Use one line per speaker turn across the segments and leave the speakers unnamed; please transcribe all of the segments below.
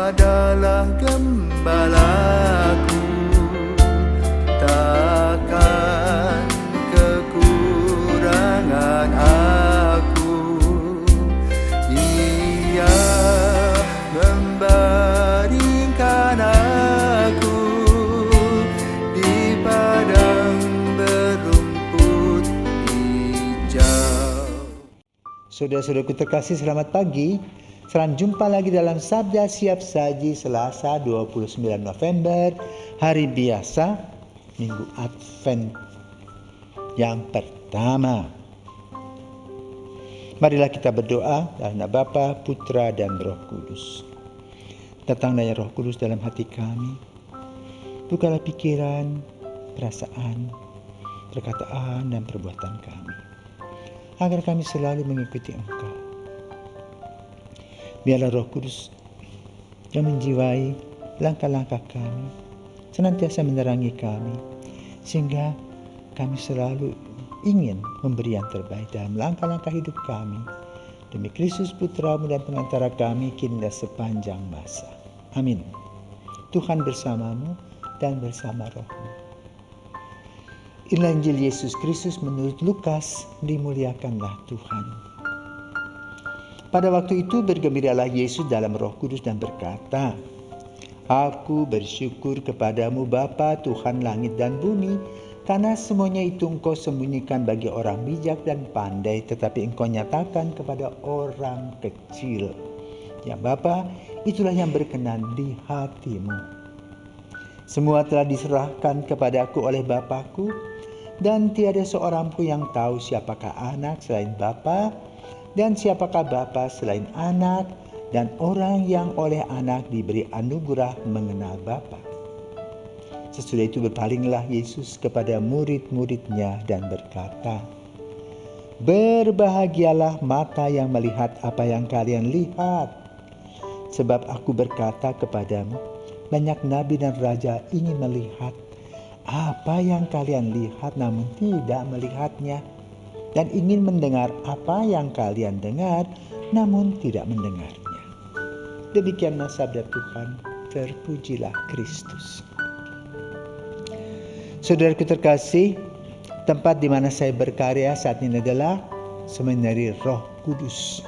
adalah gembalaku, takkan kekurangan aku. Ia membaringkan aku di padang berumput hijau.
Saudara-saudaraku terkasih, selamat pagi. Selamat jumpa lagi dalam Sabda Siap Saji Selasa 29 November, hari biasa, Minggu Advent yang pertama. Marilah kita berdoa dalam nama Bapa, Putra, dan Roh Kudus. Datanglah Roh Kudus dalam hati kami. Bukalah pikiran, perasaan, perkataan, dan perbuatan kami, agar kami selalu mengikuti Engkau. Biarlah Roh Kudus yang menjiwai langkah-langkah kami, senantiasa menerangi kami, sehingga kami selalu ingin memberi yang terbaik dalam langkah-langkah hidup kami. Demi Kristus Putra-Mu dan pengantara kami, kini dan sepanjang masa. Amin. Tuhan bersamamu dan bersama Roh-Mu. Inilah Injil Yesus Kristus menurut Lukas. Dimuliakanlah Tuhan. Pada waktu itu bergembiralah Yesus dalam Roh Kudus dan berkata, Aku bersyukur kepadamu Bapa, Tuhan langit dan bumi, karena semuanya itu Engkau sembunyikan bagi orang bijak dan pandai, tetapi Engkau nyatakan kepada orang kecil. Ya Bapa, itulah yang berkenan di hati-Mu. Semua telah diserahkan kepadaku oleh Bapa-Ku, dan tiada seorang pun yang tahu siapakah anak selain Bapa, dan siapakah Bapa selain anak, dan orang yang oleh anak diberi anugerah mengenal Bapa. Sesudah itu berpalinglah Yesus kepada murid-muridnya dan berkata, Berbahagialah mata yang melihat apa yang kalian lihat. Sebab aku berkata kepadamu, banyak nabi dan raja ingin melihat apa yang kalian lihat namun tidak melihatnya, dan ingin mendengar apa yang kalian dengar namun tidak mendengarnya. Demikianlah sabda Tuhan, terpujilah Kristus. Saudaraku terkasih, tempat di mana saya berkarya saat ini adalah Seminari Roh Kudus.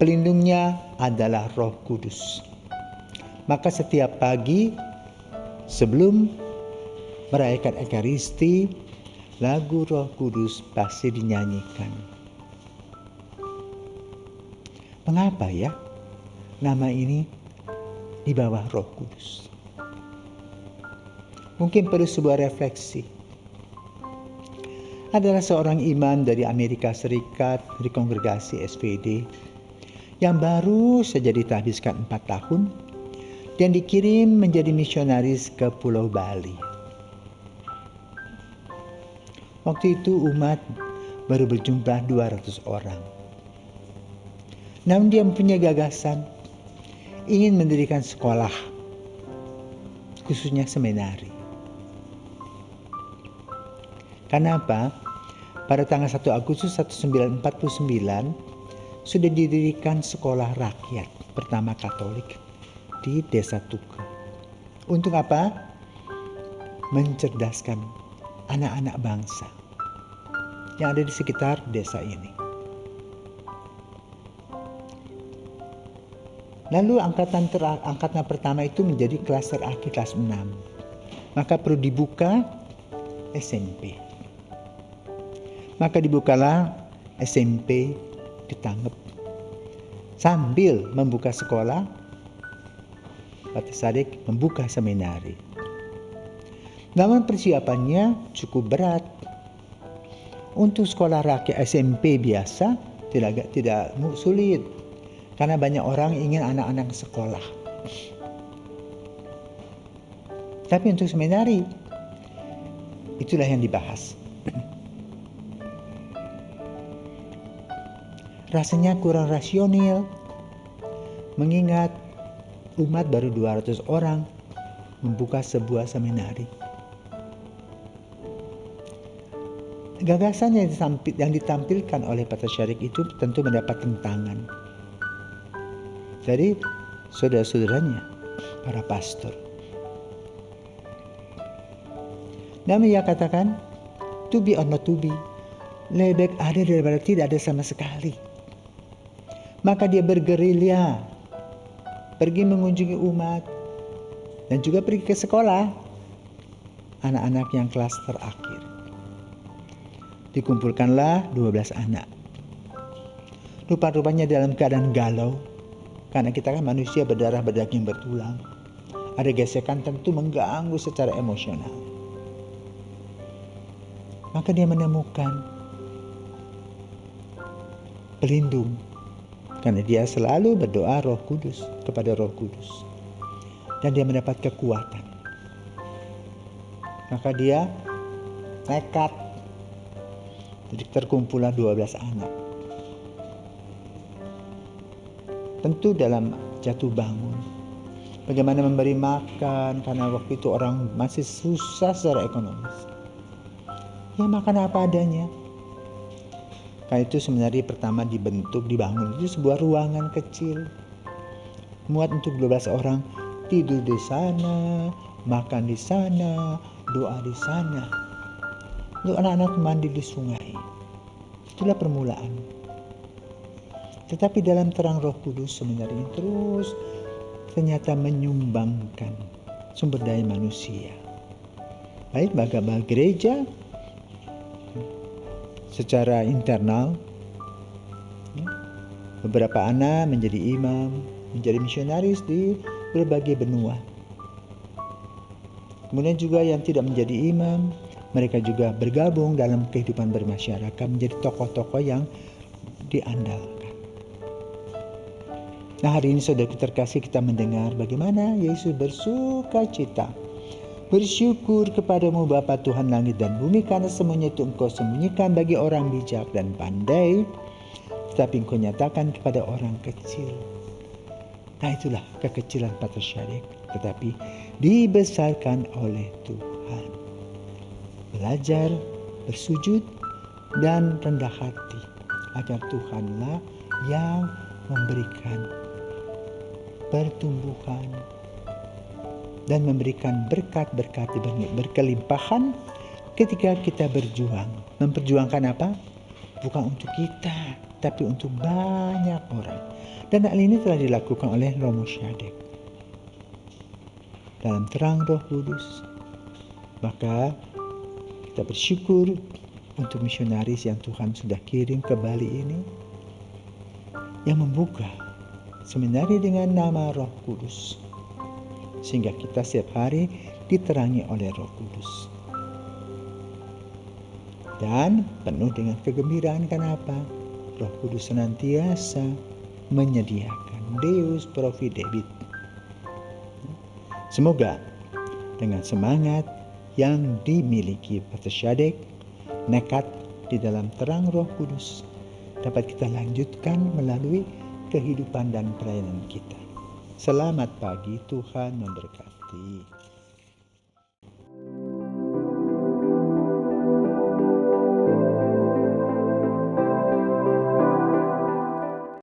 Pelindungnya adalah Roh Kudus. Maka setiap pagi sebelum merayakan Ekaristi, lagu Roh Kudus pasti dinyanyikan. Mengapa ya nama ini di bawah Roh Kudus? Mungkin perlu sebuah refleksi. Adalah seorang imam dari Amerika Serikat, dari kongregasi SPD, yang baru saja ditahbiskan 4 tahun dan dikirim menjadi misionaris ke Pulau Bali. Waktu itu umat baru berjumlah 200 orang. Namun dia mempunyai gagasan ingin mendirikan sekolah, khususnya seminari. Karena apa? Pada tanggal 1 Agustus 1949 sudah didirikan sekolah rakyat pertama Katolik di Desa Tugu. Untuk apa? Mencerdaskan anak-anak bangsa yang ada di sekitar desa ini. Lalu angkatan pertama itu menjadi kelas terakhir, kelas 6. Maka perlu dibuka SMP. Maka dibukalah SMP di Tanggep. Sambil membuka sekolah, Pak Sadik membuka seminari. Namun persiapannya cukup berat. Untuk sekolah rakyat SMP biasa tidak sulit, karena banyak orang ingin anak-anak sekolah. Tapi untuk seminari, itulah yang dibahas. Rasanya kurang rasional, mengingat umat baru 200 orang membuka sebuah seminari. Gagasan yang ditampilkan oleh Pak Syarik itu tentu mendapat tentangan. Jadi saudara-saudaranya, para pastor. Namun ia katakan, to be or not to be, lebih baik ada daripada tidak ada sama sekali. Maka dia bergerilya, pergi mengunjungi umat, dan juga pergi ke sekolah anak-anak yang kelas terakhir. Dikumpulkanlah 12 anak. Rupa-rupanya dalam keadaan galau, karena kita kan manusia berdarah berdaging bertulang. Ada gesekan tentu mengganggu secara emosional. Maka dia menemukan pelindung, karena dia selalu berdoa Roh Kudus, kepada Roh Kudus, dan dia mendapat kekuatan. Maka dia nekat. Jadi terkumpullah 12 anak. Tentu dalam jatuh bangun, bagaimana memberi makan, karena waktu itu orang masih susah secara ekonomis. Ya makan apa adanya. Karena itu sebenarnya pertama dibangun itu sebuah ruangan kecil, muat untuk 12 orang, tidur di sana, makan di sana, doa di sana. Untuk anak-anak mandi di sungai. Itulah permulaan. Tetapi dalam terang Roh Kudus sebenarnya terus ternyata menyumbangkan sumber daya manusia. Baik bagi gereja secara internal, beberapa anak menjadi imam, menjadi misionaris di berbagai benua. Kemudian juga yang tidak menjadi imam, mereka juga bergabung dalam kehidupan bermasyarakat, menjadi tokoh-tokoh yang diandalkan. Nah, hari ini saudara terkasih, kita mendengar bagaimana Yesus bersuka cita. Bersyukur kepadamu Bapa Tuhan langit dan bumi, karena semuanya itu Engkau sembunyikan bagi orang bijak dan pandai, tetapi Engkau nyatakan kepada orang kecil. Nah, itulah kekecilan Patriarch, tetapi dibesarkan oleh Tuhan. Belajar, bersujud, dan rendah hati, agar Tuhanlah yang memberikan pertumbuhan dan memberikan berkat-berkat berkelimpahan ketika kita berjuang. Memperjuangkan apa? Bukan untuk kita, tapi untuk banyak orang. Dan hal ini telah dilakukan oleh Romo Syadek dalam terang Roh Kudus. Maka kita bersyukur untuk misionaris yang Tuhan sudah kirim ke Bali ini, yang membuka seminari dengan nama Roh Kudus, sehingga kita setiap hari diterangi oleh Roh Kudus. Dan penuh dengan kegembiraan, kenapa? Roh Kudus senantiasa menyediakan, Deus providebit. Semoga dengan semangat yang dimiliki Patriarch, nekat di dalam terang Roh Kudus, dapat kita lanjutkan melalui kehidupan dan pelayanan kita. Selamat pagi, Tuhan memberkati.